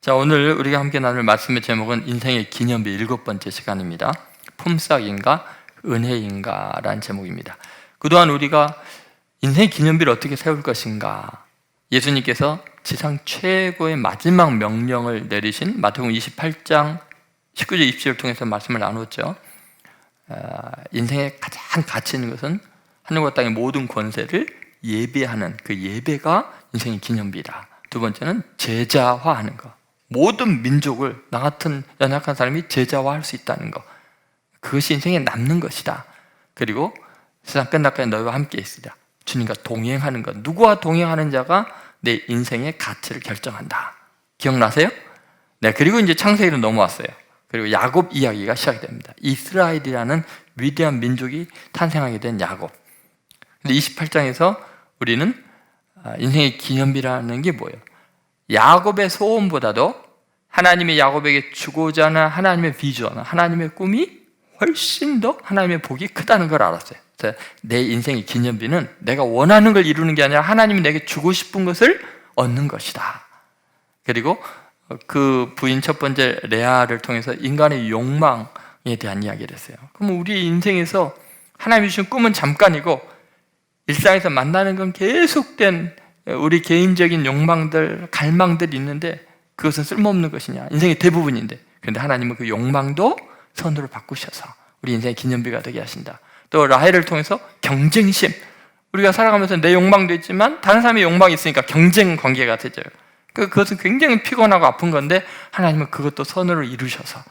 자, 오늘 우리가 함께 나눌 말씀의 제목은 인생의 기념비 7번째 시간입니다. 품삯인가 은혜인가 라는 제목입니다. 그동안 우리가 인생의 기념비를 어떻게 세울 것인가, 예수님께서 지상 최고의 마지막 명령을 내리신 마태복음 28장 19절 20절을 통해서 말씀을 나눴죠. 인생의 가장 가치 있는 것은 하늘과 땅의 모든 권세를 예배하는 그 예배가 인생의 기념비다. 두 번째는 제자화하는 것, 모든 민족을 나 같은 연약한 사람이 제자화할 수 있다는 것, 그것이 인생에 남는 것이다. 그리고 세상 끝날까지 너희와 함께 있으리라, 주님과 동행하는 것, 누구와 동행하는 자가 내 인생의 가치를 결정한다. 기억나세요? 네, 그리고 이제 창세기로 넘어왔어요. 그리고 야곱 이야기가 시작이 됩니다. 이스라엘이라는 위대한 민족이 탄생하게 된 야곱. 근데 28장에서 우리는 인생의 기념비라는 게 뭐예요? 야곱의 소원보다도 하나님이 야곱에게 주고자 하는 하나님의 비전, 하나님의 꿈이 훨씬 더 하나님의 복이 크다는 걸 알았어요. 그래서 내 인생의 기념비는 내가 원하는 걸 이루는 게 아니라 하나님이 내게 주고 싶은 것을 얻는 것이다. 그리고 그 부인 첫 번째 레아를 통해서 인간의 욕망에 대한 이야기를 했어요. 그럼 우리 인생에서 하나님이 주신 꿈은 잠깐이고 일상에서 만나는 건 계속된 우리 개인적인 욕망들, 갈망들이 있는데 그것은 쓸모없는 것이냐? 인생의 대부분인데. 그런데 하나님은 그 욕망도 선으로 바꾸셔서 우리 인생의 기념비가 되게 하신다. 또 라헬을 통해서 경쟁심, 우리가 살아가면서 내 욕망도 있지만 다른 사람의 욕망이 있으니까 경쟁 관계가 되죠. 그것은 굉장히 피곤하고 아픈 건데 하나님은 그것도 선으로 이루셔서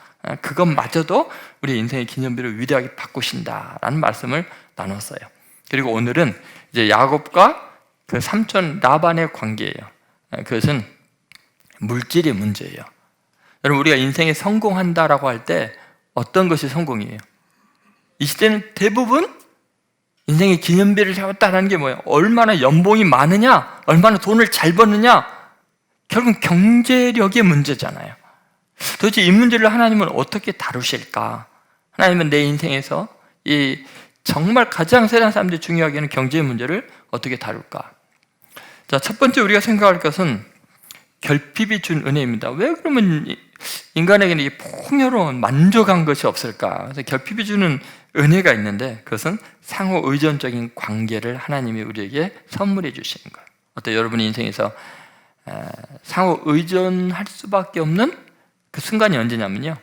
그것마저도 우리 인생의 기념비를 위대하게 바꾸신다라는 말씀을 나눴어요. 그리고 오늘은 이제 야곱과 그 삼촌 라반의 관계예요. 그것은 물질의 문제예요. 여러분, 우리가 인생에 성공한다라고 할 때 어떤 것이 성공이에요? 이 시대는 대부분 인생의 기념비를 세웠다는 게 뭐예요? 얼마나 연봉이 많으냐, 얼마나 돈을 잘 버느냐, 결국 경제력의 문제잖아요. 도대체 이 문제를 하나님은 어떻게 다루실까? 하나님은 내 인생에서 이 정말 가장 세상 사람들이 중요하게 하는 경제의 문제를 어떻게 다룰까? 자, 첫 번째 우리가 생각할 것은 결핍이 준 은혜입니다. 왜 그러면 인간에게는 이 풍요로운 만족한 것이 없을까? 그래서 결핍이 주는 은혜가 있는데 그것은 상호 의존적인 관계를 하나님이 우리에게 선물해 주시는 거예요. 어때? 여러분의 인생에서 상호 의존할 수밖에 없는 그 순간이 언제냐면요,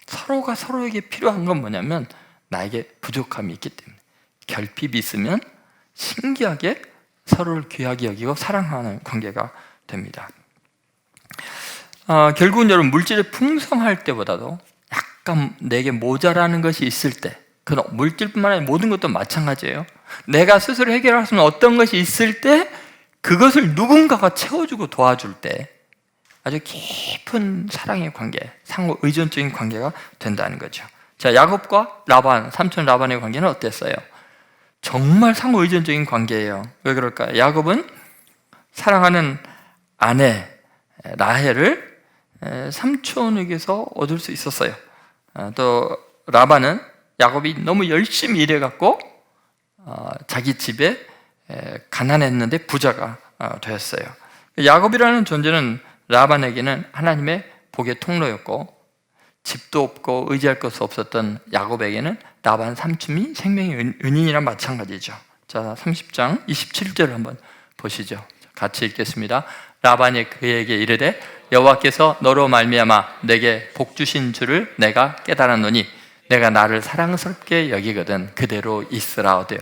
서로가 서로에게 필요한 건 뭐냐면 나에게 부족함이 있기 때문에, 결핍이 있으면 신기하게 서로를 귀하게 여기고 사랑하는 관계가 됩니다. 결국은 여러분, 물질이 풍성할 때보다도 약간 내게 모자라는 것이 있을 때, 그런 물질뿐만 아니라 모든 것도 마찬가지예요. 내가 스스로 해결할 수 있는 어떤 것이 있을 때 그것을 누군가가 채워주고 도와줄 때 아주 깊은 사랑의 관계, 상호 의존적인 관계가 된다는 거죠. 자, 야곱과 라반, 삼촌 라반의 관계는 어땠어요? 정말 상호 의존적인 관계예요. 왜 그럴까요? 야곱은 사랑하는 아내 라헬을 삼촌에게서 얻을 수 있었어요. 또 라반은 야곱이 너무 열심히 일해갖고 자기 집에 가난했는데 부자가 되었어요. 야곱이라는 존재는 라반에게는 하나님의 복의 통로였고, 집도 없고 의지할 것도 없었던 야곱에게는 라반 삼촌이 생명의 은인이랑 마찬가지죠. 자, 30장 27절을 한번 보시죠. 같이 읽겠습니다. 라반이 그에게 이르되 여호와께서 너로 말미암아 내게 복 주신 줄을 내가 깨달았노니 내가 나를 사랑스럽게 여기거든 그대로 있으라. 어때요?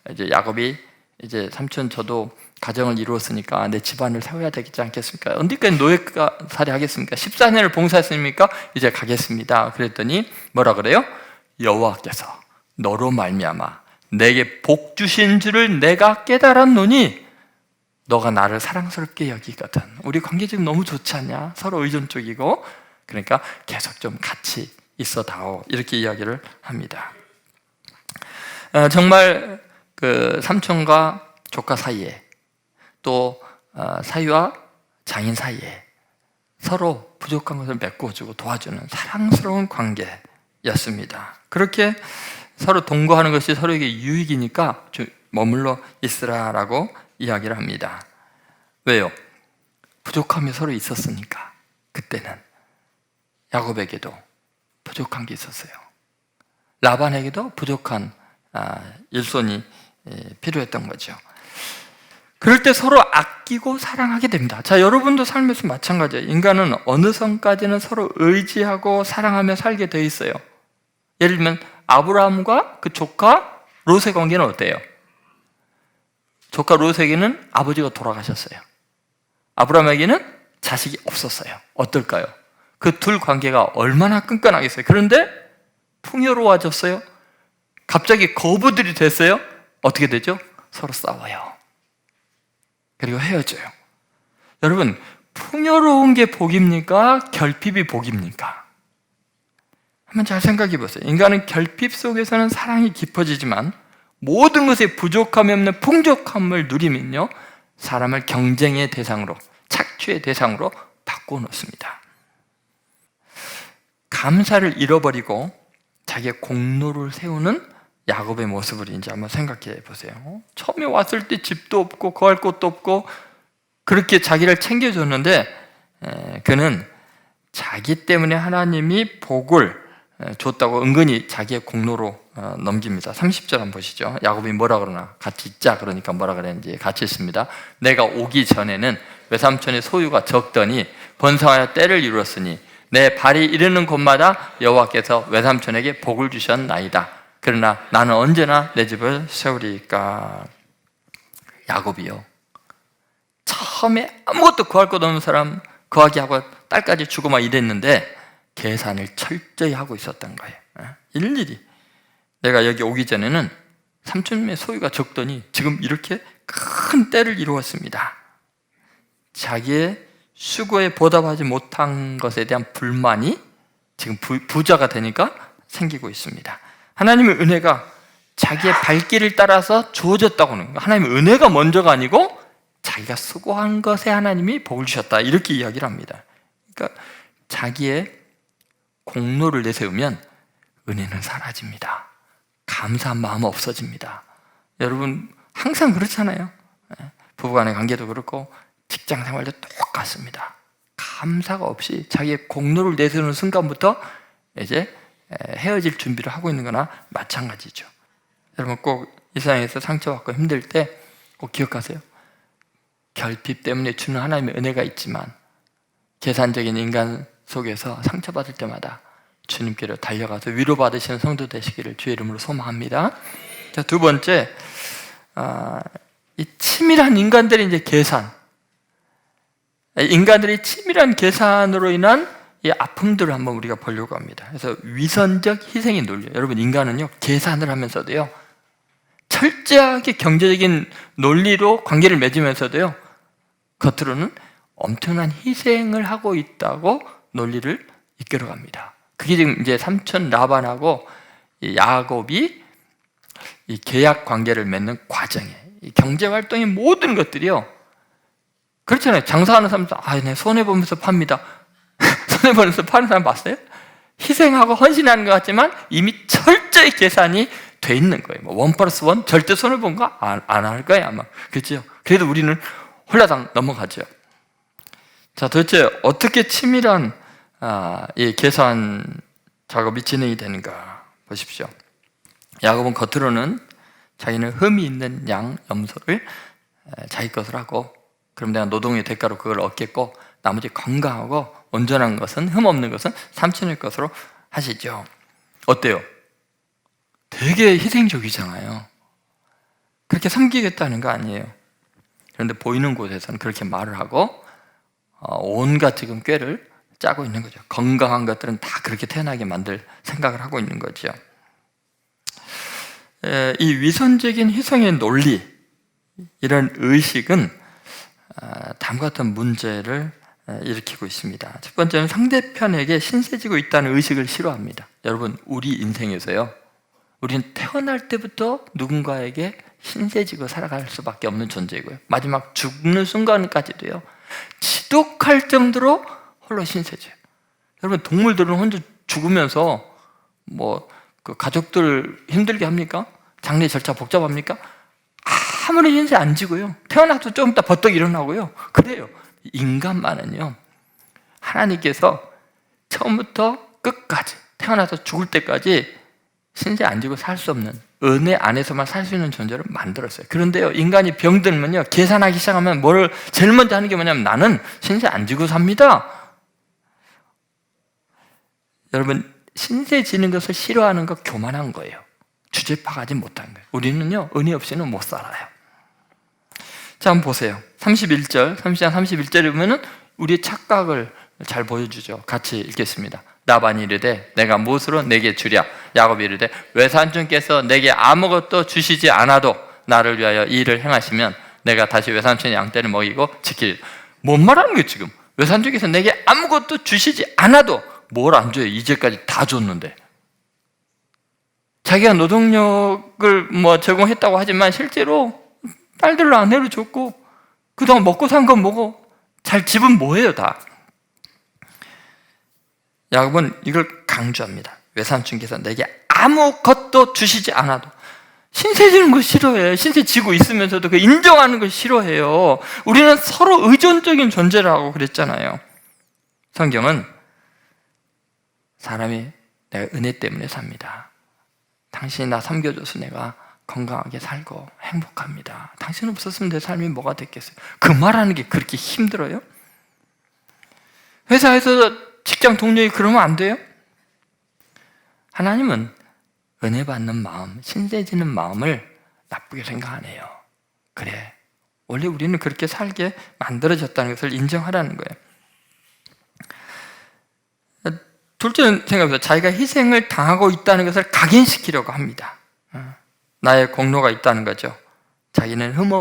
이제 야곱이 이제 삼촌, 저도 가정을 이루었으니까 내 집안을 세워야 되지 않겠습니까? 언제까지 노예살이 하겠습니까? 14년을 봉사했으니까 이제 가겠습니다. 그랬더니 뭐라 그래요? 여호와께서 너로 말미암아 내게 복 주신 줄을 내가 깨달았노니 너가 나를 사랑스럽게 여기거든. 우리 관계 지금 너무 좋지 않냐? 서로 의존적이고, 그러니까 계속 좀 같이 있어다오, 이렇게 이야기를 합니다. 정말 그 삼촌과 조카 사이에, 또 사위와 장인 사이에 서로 부족한 것을 메꿔주고 도와주는 사랑스러운 관계였습니다. 그렇게 서로 동거하는 것이 서로에게 유익이니까 머물러 있으라라고 이야기를 합니다. 왜요? 부족함이 서로 있었으니까. 그 그때는 야곱에게도 부족한 게 있었어요. 라반에게도 부족한 일손이 필요했던 거죠. 그럴 때 서로 아끼고 사랑하게 됩니다. 자, 여러분도 삶에서 마찬가지예요. 인간은 어느 선까지는 서로 의지하고 사랑하며 살게 돼 있어요. 예를 들면 아브라함과 그 조카 롯의 관계는 어때요? 조카 롯에게는 아버지가 돌아가셨어요. 아브라함에게는 자식이 없었어요. 어떨까요? 그 둘 관계가 얼마나 끈끈하겠어요. 그런데 풍요로워졌어요. 갑자기 거부들이 됐어요. 어떻게 되죠? 서로 싸워요. 그리고 헤어져요. 여러분, 풍요로운 게 복입니까? 결핍이 복입니까? 한번 잘 생각해 보세요. 인간은 결핍 속에서는 사랑이 깊어지지만 모든 것에 부족함이 없는 풍족함을 누리면요, 사람을 경쟁의 대상으로, 착취의 대상으로 바꿔놓습니다. 감사를 잃어버리고 자기의 공로를 세우는 야곱의 모습을 이제 한번 생각해 보세요. 처음에 왔을 때 집도 없고 거할 곳도 없고 그렇게 자기를 챙겨줬는데 그는 자기 때문에 하나님이 복을 줬다고 은근히 자기의 공로로 넘깁니다. 30절 한번 보시죠. 야곱이 뭐라 그러나? 같이 있자 그러니까 뭐라 그랬는지 같이 있습니다. 내가 오기 전에는 외삼촌의 소유가 적더니 번성하여 때를 이루었으니 내 발이 이르는 곳마다 여호와께서 외삼촌에게 복을 주셨나이다. 그러나 나는 언제나 내 집을 세우리까. 야곱이요, 처음에 아무것도 구할 것 없는 사람, 거하게 하고 딸까지 주고 막 이랬는데 계산을 철저히 하고 있었던 거예요. 일일이. 내가 여기 오기 전에는 삼촌의 소유가 적더니 지금 이렇게 큰 때를 이루었습니다. 자기의 수고에 보답하지 못한 것에 대한 불만이 지금 부자가 되니까 생기고 있습니다. 하나님의 은혜가 자기의 발길을 따라서 주어졌다고 하는 거예요. 하나님의 은혜가 먼저가 아니고 자기가 수고한 것에 하나님이 복을 주셨다, 이렇게 이야기를 합니다. 그러니까 자기의 공로를 내세우면 은혜는 사라집니다. 감사한 마음은 없어집니다. 여러분 항상 그렇잖아요. 부부간의 관계도 그렇고 직장 생활도 똑같습니다. 감사가 없이 자기의 공로를 내세우는 순간부터 이제 헤어질 준비를 하고 있는 거나 마찬가지죠. 여러분 꼭 이 세상에서 상처받고 힘들 때 꼭 기억하세요. 결핍 때문에 주는 하나님의 은혜가 있지만 계산적인 인간 속에서 상처받을 때마다 주님께로 달려가서 위로받으시는 성도 되시기를 주의 이름으로 소망합니다. 자, 두 번째, 이 치밀한 인간들의 이제 계산, 인간들의 치밀한 계산으로 인한 이 아픔들을 한번 우리가 보려고 합니다. 그래서 위선적 희생의 논리. 여러분 인간은요, 계산을 하면서도요, 철저하게 경제적인 논리로 관계를 맺으면서도요, 겉으로는 엄청난 희생을 하고 있다고 논리를 이끌어갑니다. 그게 지금 이제 삼촌 라반하고 이 야곱이 이 계약 관계를 맺는 과정이에요. 이 경제 활동의 모든 것들이요, 그렇잖아요. 장사하는 사람도 네, 손해 보면서 팝니다. 손해 보면서 파는 사람 봤어요? 희생하고 헌신하는 것 같지만 이미 철저히 계산이 돼 있는 거예요. 뭐 1+1 절대 손해 본 거 안 할 거예요 아마. 그렇죠? 그래도 우리는 홀라당 넘어가죠. 자, 도대체 어떻게 치밀한 이 계산 작업이 진행이 되는가 보십시오. 야곱은 겉으로는 자기는 흠이 있는 양 염소를 자기 것을 하고, 그럼 내가 노동의 대가로 그걸 얻겠고 나머지 건강하고 온전한 것은, 흠 없는 것은 삼촌의 것으로 하시죠. 어때요? 되게 희생적이잖아요. 그렇게 섬기겠다는 거 아니에요. 그런데 보이는 곳에서는 그렇게 말을 하고 온갖 지금 꾀를 짜고 있는 거죠. 건강한 것들은 다 그렇게 태어나게 만들 생각을 하고 있는 거죠. 이 위선적인 희생의 논리, 이런 의식은 다음과 같은 문제를 일으키고 있습니다. 첫 번째는 상대편에게 신세지고 있다는 의식을 싫어합니다. 여러분 우리 인생에서요, 우리는 태어날 때부터 누군가에게 신세지고 살아갈 수밖에 없는 존재고요, 마지막 죽는 순간까지도요 지독할 정도로 홀로 신세져요. 여러분 동물들은 혼자 죽으면서 그 가족들 힘들게 합니까? 장례 절차 복잡합니까? 아무리 신세 안 지고요, 태어나도 좀 이따 버떡 일어나고요. 그래요. 인간만은요, 하나님께서 처음부터 끝까지 태어나서 죽을 때까지 신세 안 지고 살 수 없는 은혜 안에서만 살 수 있는 존재를 만들었어요. 그런데요, 인간이 병들면요, 계산하기 시작하면 뭐를 제일 먼저 하는 게 뭐냐면 나는 신세 안 지고 삽니다. 여러분, 신세 지는 것을 싫어하는 거 교만한 거예요. 주제 파가지 못한 거예요. 우리는요, 은혜 없이는 못 살아요. 자, 한번 보세요. 31절, 30장 31절에 보면은 우리의 착각을 잘 보여주죠. 같이 읽겠습니다. 라반이 이르되 내가 무엇으로 내게 주랴? 야곱이 이르되 외삼촌께서 내게 아무것도 주시지 않아도 나를 위하여 이 일을 행하시면 내가 다시 외삼촌의 양떼를 먹이고 지키리라. 뭔 말하는 거예요 지금? 외삼촌께서 내게 아무것도 주시지 않아도 뭘 안 줘요? 이제까지 다 줬는데. 자기가 노동력을 제공했다고 하지만 실제로 딸들로 아내로 줬고 그동안 먹고 산 건 뭐고 잘 집은 뭐예요 다. 야곱은 이걸 강조합니다. 외삼촌께서 내게 아무것도 주시지 않아도. 신세 지는 거 싫어해요. 신세 지고 있으면서도 그 인정하는 걸 싫어해요. 우리는 서로 의존적인 존재라고 그랬잖아요. 성경은 사람이 내가 은혜 때문에 삽니다. 당신이 나 섬겨줘서 내가 건강하게 살고 행복합니다. 당신 없었으면 내 삶이 뭐가 됐겠어요? 그 말하는 게 그렇게 힘들어요? 회사에서 직장 동료이 그러면 안 돼요? 하나님은 은혜 받는 마음, 신세지는 마음을 나쁘게 생각 안 해요. 그래, 원래 우리는 그렇게 살게 만들어졌다는 것을 인정하라는 거예요. 둘째는 생각해보세요. 자기가 희생을 당하고 있다는 것을 각인시키려고 합니다. 나의 공로가 있다는 거죠. 자기는 흠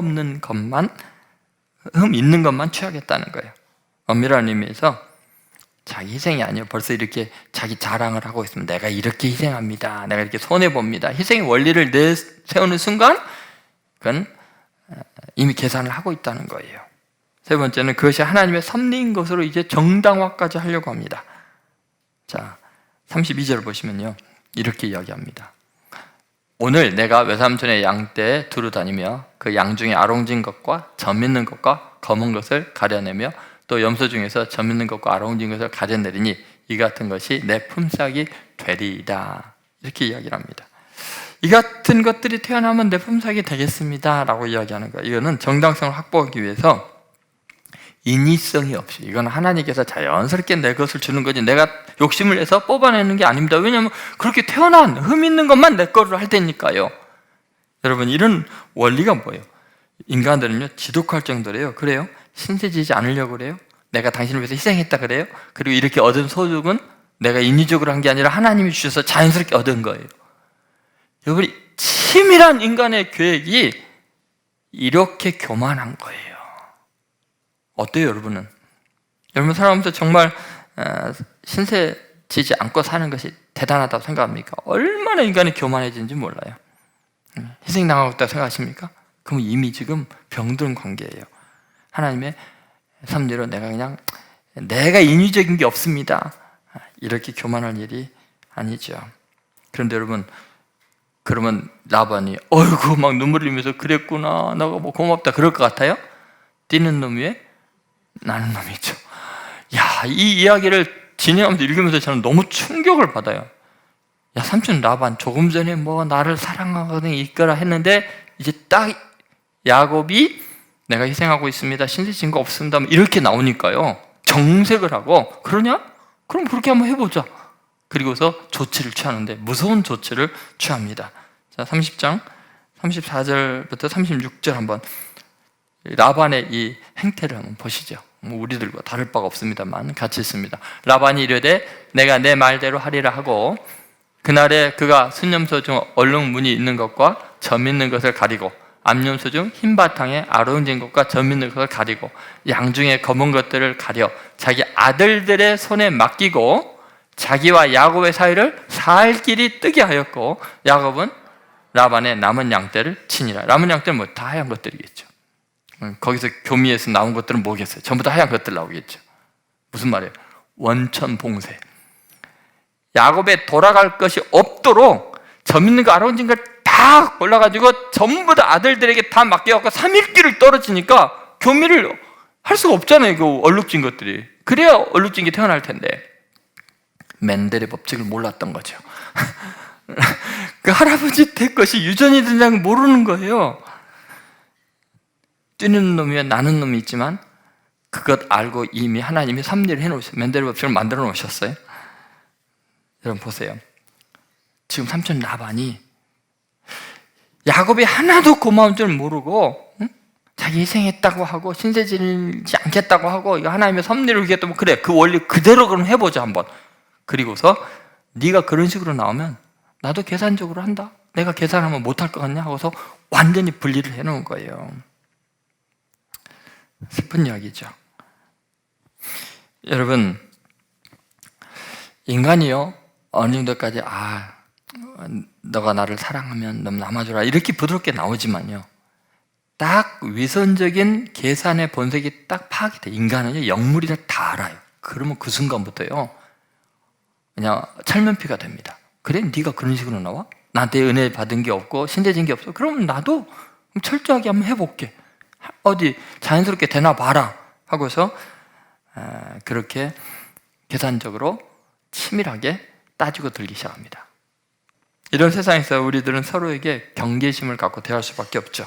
있는 것만 취하겠다는 거예요. 엄밀한 의미에서 자기 희생이 아니에요. 벌써 이렇게 자기 자랑을 하고 있으면 내가 이렇게 희생합니다. 내가 이렇게 손해봅니다. 희생의 원리를 내세우는 순간 그건 이미 계산을 하고 있다는 거예요. 세 번째는 그것이 하나님의 섭리인 것으로 이제 정당화까지 하려고 합니다. 자, 32절 보시면요, 이렇게 이야기합니다. 오늘 내가 외삼촌의 양떼에 두루 다니며 그 양 중에 아롱진 것과 점 있는 것과 검은 것을 가려내며 또 염소 중에서 점 있는 것과 아롱진 것을 가려내리니 이 같은 것이 내 품삯이 되리이다. 이렇게 이야기를 합니다. 이 같은 것들이 태어나면 내 품삯이 되겠습니다 라고 이야기하는 거예요. 이거는 정당성을 확보하기 위해서 인위성이 없이, 이건 하나님께서 자연스럽게 내 것을 주는 거지 내가 욕심을 내서 뽑아내는 게 아닙니다. 왜냐하면 그렇게 태어난 흠 있는 것만 내 거로 할 테니까요. 여러분, 이런 원리가 뭐예요? 인간들은요, 지독할 정도래요. 그래요? 신세지지 않으려고 그래요? 내가 당신을 위해서 희생했다 그래요? 그리고 이렇게 얻은 소득은 내가 인위적으로 한 게 아니라 하나님이 주셔서 자연스럽게 얻은 거예요. 여러분, 치밀한 인간의 계획이 이렇게 교만한 거예요. 어때요, 여러분은? 여러분 살아가면서 정말 신세지지 않고 사는 것이 대단하다고 생각합니까? 얼마나 인간이 교만해지는지 몰라요. 희생당하고 있다고 생각하십니까? 그럼 이미 지금 병든 관계예요. 하나님의 섭리로 내가 인위적인 게 없습니다. 이렇게 교만할 일이 아니죠. 그런데 여러분, 그러면 라반이 어이구 막 눈물 흘리면서 그랬구나, 너가 뭐 고맙다 그럴 것 같아요? 뛰는 놈 위에 나는 놈이죠. 야, 이 이야기를 진행하면서 읽으면서 저는 너무 충격을 받아요. 야, 삼촌 라반 조금 전에 뭐 나를 사랑하거든 이거라 했는데 이제 딱 야곱이 내가 희생하고 있습니다, 신세진 거 없습니다 이렇게 나오니까요, 정색을 하고 그러냐? 그럼 그렇게 한번 해보자. 그리고서 조치를 취하는데 무서운 조치를 취합니다. 자, 30장 34절부터 36절 한번 라반의 이 행태를 한번 보시죠. 우리들과 다를 바가 없습니다만 같이 있습니다. 라반이 이르되 내가 내 말대로 하리라 하고 그날에 그가 순염소 중 얼룩 무늬 있는 것과 점 있는 것을 가리고 암염소 중 흰 바탕에 아롱진 것과 점 있는 것을 가리고 양 중에 검은 것들을 가려 자기 아들들의 손에 맡기고 자기와 야곱의 사이를 살 길이 뜨게 하였고 야곱은 라반의 남은 양떼를 치니라. 남은 양떼는 뭐 다 하얀 것들이겠죠. 거기서 교미에서 나온 것들은 뭐겠어요? 전부 다 하얀 것들 나오겠죠. 무슨 말이에요? 원천 봉쇄. 야곱에 돌아갈 것이 없도록 점 있는 거 아론진 걸 딱 골라가지고 전부 다 아들들에게 다 맡겨갖고 3일길을 떨어지니까 교미를 할 수가 없잖아요. 그 얼룩진 것들이 그래야 얼룩진 게 태어날 텐데 맨델의 법칙을 몰랐던 거죠. 그 할아버지 될 것이 유전이 된다는 걸 모르는 거예요. 뛰는 놈이야 나는 놈이 있지만 그것 알고 이미 하나님이 섭리를 해놓으셨어요. 맨델의 법칙을 만들어 놓으셨어요. 여러분 보세요. 지금 삼촌 라반이 야곱이 하나도 고마운 줄 모르고 자기 희생했다고 하고 신세 지지 않겠다고 하고 이거 하나님의 섭리를 위겠다 그래 그 원리 그대로 그럼 해보자 한번. 그리고서 네가 그런 식으로 나오면 나도 계산적으로 한다. 내가 계산하면 못할 것 같냐 하고서 완전히 분리를 해놓은 거예요. 슬픈 이야기죠. 여러분 인간이요 어느 정도까지 너가 나를 사랑하면 넌 남아줘라 이렇게 부드럽게 나오지만요 딱 위선적인 계산의 본색이 딱 파악이 돼. 인간은요 영물이라 다 알아요. 그러면 그 순간부터요 그냥 철면피가 됩니다. 그래 네가 그런 식으로 나와? 나한테 은혜 받은 게 없고 신대진 게 없어? 그럼 나도 철저하게 한번 해볼게. 어디 자연스럽게 되나 봐라 하고서 그렇게 계산적으로 치밀하게 따지고 들기 시작합니다. 이런 세상에서 우리들은 서로에게 경계심을 갖고 대할 수밖에 없죠.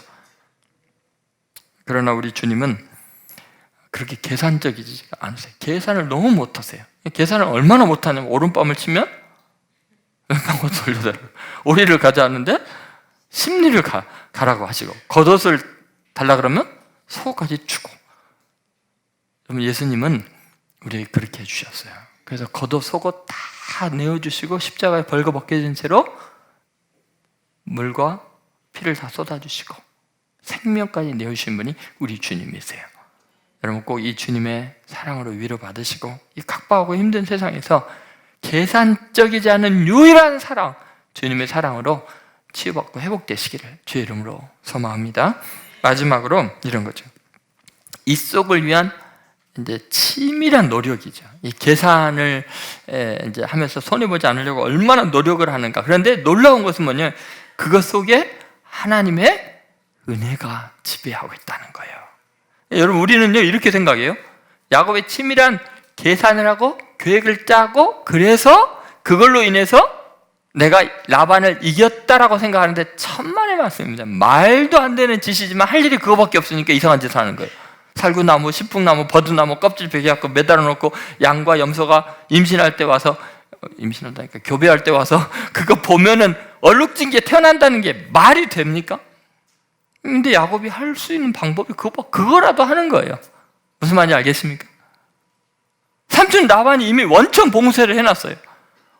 그러나 우리 주님은 그렇게 계산적이지 않으세요. 계산을 너무 못하세요. 계산을 얼마나 못하냐면 오른밤을 치면 왼밤을 돌려달라고 오리를 가자 하는데 심리를 가라고 하시고 겉옷을 달라 그러면 속까지 주고. 그러면 예수님은 우리에게 그렇게 해주셨어요. 그래서 겉옷 속옷 다 내어주시고 십자가에 벌거벗겨진 채로 물과 피를 다 쏟아주시고 생명까지 내어주신 분이 우리 주님이세요. 여러분 꼭 이 주님의 사랑으로 위로받으시고 이 각박하고 힘든 세상에서 계산적이지 않은 유일한 사랑, 주님의 사랑으로 치유받고 회복되시기를 주의 이름으로 소망합니다. 마지막으로 이런 거죠. 이 속을 위한 이제 치밀한 노력이죠. 이 계산을 이제 하면서 손해보지 않으려고 얼마나 노력을 하는가. 그런데 놀라운 것은 뭐냐면 그것 속에 하나님의 은혜가 지배하고 있다는 거예요. 여러분 우리는요 이렇게 생각해요. 야곱의 치밀한 계산을 하고 계획을 짜고 그래서 그걸로 인해서 내가 라반을 이겼다라고 생각하는데 천만의 말씀입니다. 말도 안 되는 짓이지만 할 일이 그거밖에 없으니까 이상한 짓을 하는 거예요. 살구나무, 신풍나무, 버드나무 껍질 베개갖고 매달아 놓고 양과 염소가 임신할 때 와서 임신한다니까 교배할 때 와서 그거 보면은 얼룩진 게 태어난다는 게 말이 됩니까? 근데 야곱이 할 수 있는 방법이 그거라도 하는 거예요. 무슨 말인지 알겠습니까? 삼촌 라반이 이미 원천 봉쇄를 해놨어요.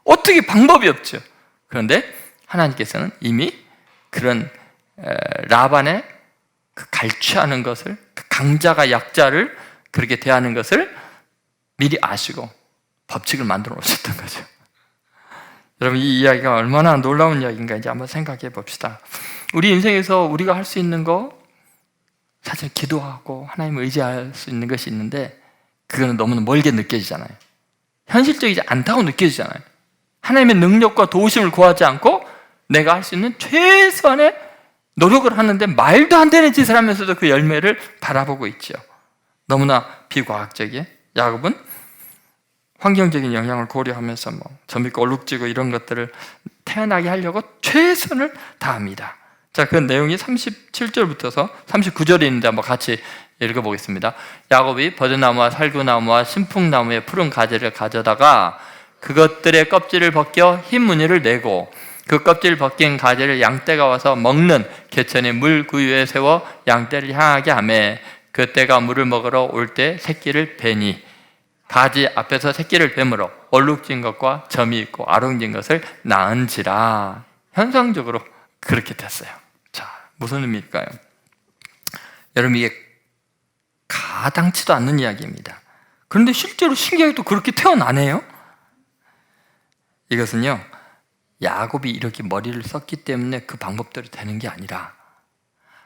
어떻게 방법이 없죠. 그런데 하나님께서는 이미 그런 라반의 그 갈취하는 것을, 그 강자가 약자를 그렇게 대하는 것을 미리 아시고 법칙을 만들어 놓으셨던 거죠. 여러분 이 이야기가 얼마나 놀라운 이야기인가 이제 한번 생각해 봅시다. 우리 인생에서 우리가 할 수 있는 거 사실 기도하고 하나님을 의지할 수 있는 것이 있는데 그거는 너무나 멀게 느껴지잖아요. 현실적이지 않다고 느껴지잖아요. 하나님의 능력과 도우심을 구하지 않고 내가 할 수 있는 최소한의 노력을 하는데 말도 안 되는 짓을 하면서도 그 열매를 바라보고 있죠. 너무나 비과학적이에요. 야곱은 환경적인 영향을 고려하면서 점 있고 얼룩지고 이런 것들을 태어나게 하려고 최선을 다합니다. 자, 그 내용이 37절부터서 39절에 있는데 한번 같이 읽어보겠습니다. 야곱이 버드나무와 살구나무와 신풍나무의 푸른 가지를 가져다가 그것들의 껍질을 벗겨 흰 무늬를 내고 그 껍질 벗긴 가지를 양떼가 와서 먹는 개천의 물 구유에 세워 양떼를 향하게 하매 그떼가 물을 먹으러 올 때 새끼를 베니 가지 앞에서 새끼를 뱀으로 얼룩진 것과 점이 있고 아롱진 것을 낳은지라. 현상적으로 그렇게 됐어요. 자, 무슨 의미일까요? 여러분 이게 가당치도 않는 이야기입니다. 그런데 실제로 신기하게도 그렇게 태어나네요. 이것은요 야곱이 이렇게 머리를 썼기 때문에 그 방법대로 되는 게 아니라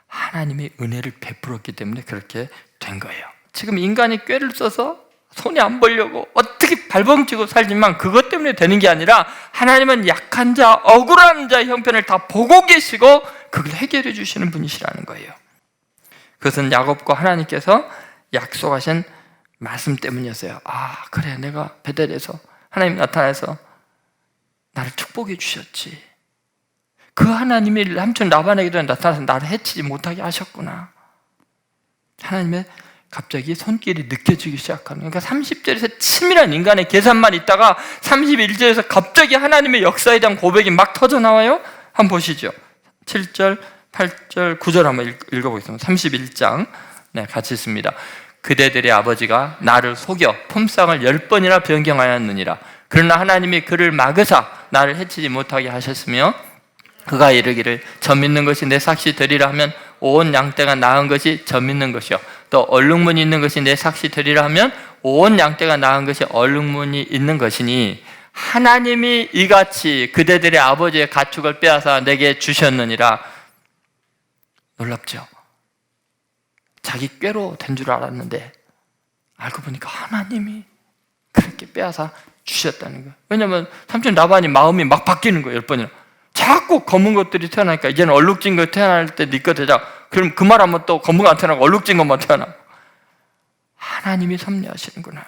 하나님의 은혜를 베풀었기 때문에 그렇게 된 거예요. 지금 인간이 꾀를 써서 손이 안 벌려고 어떻게 발버둥치고 살지만 그것 때문에 되는 게 아니라 하나님은 약한 자, 억울한 자의 형편을 다 보고 계시고 그걸 해결해 주시는 분이시라는 거예요. 그것은 야곱과 하나님께서 약속하신 말씀 때문이었어요. 아, 그래, 내가 베델에서 하나님 나타나서 나를 축복해 주셨지. 그 하나님이 삼촌 라반에게도 나타나서 나를 해치지 못하게 하셨구나. 하나님의 갑자기 손길이 느껴지기 시작하는, 그러니까 30절에서 치밀한 인간의 계산만 있다가 31절에서 갑자기 하나님의 역사에 대한 고백이 막 터져 나와요. 한번 보시죠. 7절, 8절, 9절 한번 읽어보겠습니다. 31장 같이 있습니다. 그대들의 아버지가 나를 속여 품삯을 10번이나 변경하였느니라. 그러나 하나님이 그를 막으사 나를 해치지 못하게 하셨으며 그가 이르기를 젖 믿는 것이 내 삭시 되리라 하면 온 양떼가 나은 것이 젖 믿는 것이요 또 얼룩무늬 있는 것이 내 삭시 되리라 하면 온 양떼가 나은 것이 얼룩무늬 있는 것이니 하나님이 이같이 그대들의 아버지의 가축을 빼앗아 내게 주셨느니라. 놀랍죠? 자기 꾀로 된 줄 알았는데 알고 보니까 하나님이 그렇게 빼앗아 주셨다는 거예요. 왜냐하면 삼촌 라반이 마음이 막 바뀌는 거예요. 10번이나 자꾸 검은 것들이 태어나니까 이제는 얼룩진 거 태어날 때 네 거 되자. 그럼 그 말 하면 또 검은 거 안 태어나고 얼룩진 것만 태어나. 하나님이 섭리하시는구나.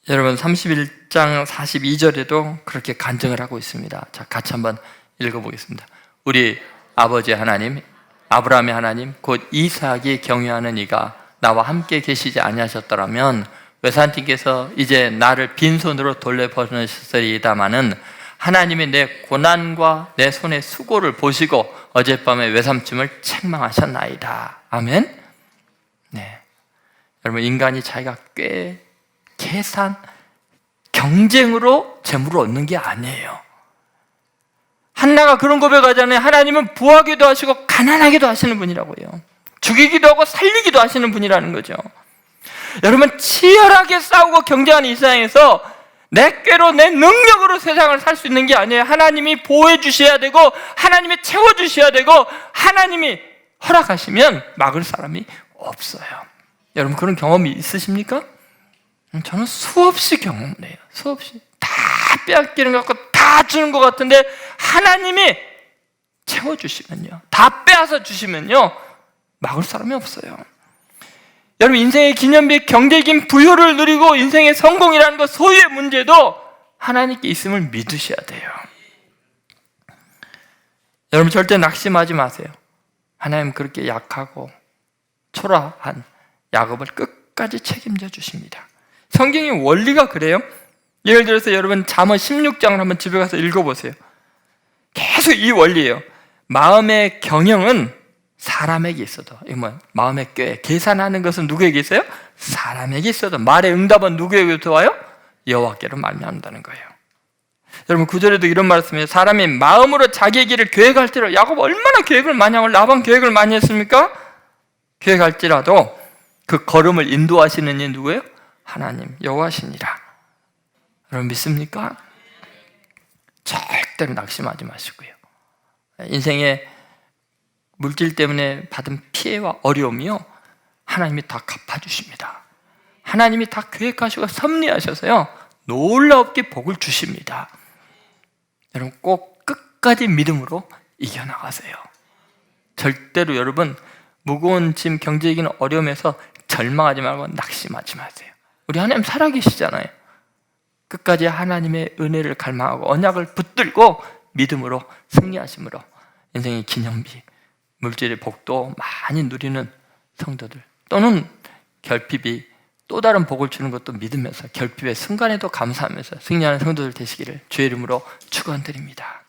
여러분 31장 42절에도 그렇게 간증을 하고 있습니다. 자, 같이 한번 읽어보겠습니다. 우리 아버지 하나님, 아브라함의 하나님, 곧 이삭이 경유하는 이가 나와 함께 계시지 아니하셨더라면 외산팀께서 이제 나를 빈손으로 돌려보내셨으리다마는 하나님이 내 고난과 내 손의 수고를 보시고 어젯밤에 외삼춤을 책망하셨나이다. 아멘. 네, 여러분 인간이 자기가 꽤 계산, 경쟁으로 재물을 얻는 게 아니에요. 한나가 그런 고백하잖아요. 하나님은 부하기도 하시고 가난하기도 하시는 분이라고요. 죽이기도 하고 살리기도 하시는 분이라는 거죠. 여러분 치열하게 싸우고 경쟁하는 이 세상에서 내 꾀로 내 능력으로 세상을 살 수 있는 게 아니에요. 하나님이 보호해 주셔야 되고 하나님이 채워 주셔야 되고 하나님이 허락하시면 막을 사람이 없어요. 여러분 그런 경험이 있으십니까? 저는 수없이 경험을 해요. 수없이 다 빼앗기는 것 같고 다 주는 것 같은데 하나님이 채워주시면요, 다 빼앗아 주시면요 막을 사람이 없어요. 여러분 인생의 기념비, 경제적인 부여를 누리고 인생의 성공이라는 것 소유의 문제도 하나님께 있음을 믿으셔야 돼요. 여러분 절대 낙심하지 마세요. 하나님 그렇게 약하고 초라한 야곱을 끝까지 책임져 주십니다. 성경의 원리가 그래요. 예를 들어서 여러분 잠언 16장을 한번 집에 가서 읽어보세요. 계속 이 원리예요. 마음의 경영은 사람에게 있어도, 이거 뭐 마음의 꾀, 계산하는 것은 누구에게 있어요? 사람에게 있어도 말의 응답은 누구에게부터 와요? 여호와께로 말미암는다는 거예요. 여러분 9절에도 이런 말씀이에요. 사람이 마음으로 자기의 길을 계획할지라도, 야곱 얼마나 계획을 많이 하고 라반 계획을 많이 했습니까? 계획할지라도 그 걸음을 인도하시는 이 누구예요? 하나님 여호와시니라. 여러분 믿습니까? 절대로 낙심하지 마시고요. 인생의 물질 때문에 받은 피해와 어려움이요 하나님이 다 갚아주십니다. 하나님이 다 계획하시고 섭리하셔서요 놀랍게 복을 주십니다. 여러분 꼭 끝까지 믿음으로 이겨나가세요. 절대로 여러분 무거운 짐, 경제적인 어려움에서 절망하지 말고 낙심하지 마세요. 우리 하나님 살아계시잖아요. 끝까지 하나님의 은혜를 갈망하고 언약을 붙들고 믿음으로 승리하심으로 인생의 기념비, 물질의 복도 많이 누리는 성도들, 또는 결핍이 또 다른 복을 주는 것도 믿으면서 결핍의 순간에도 감사하면서 승리하는 성도들 되시기를 주의 이름으로 축원드립니다.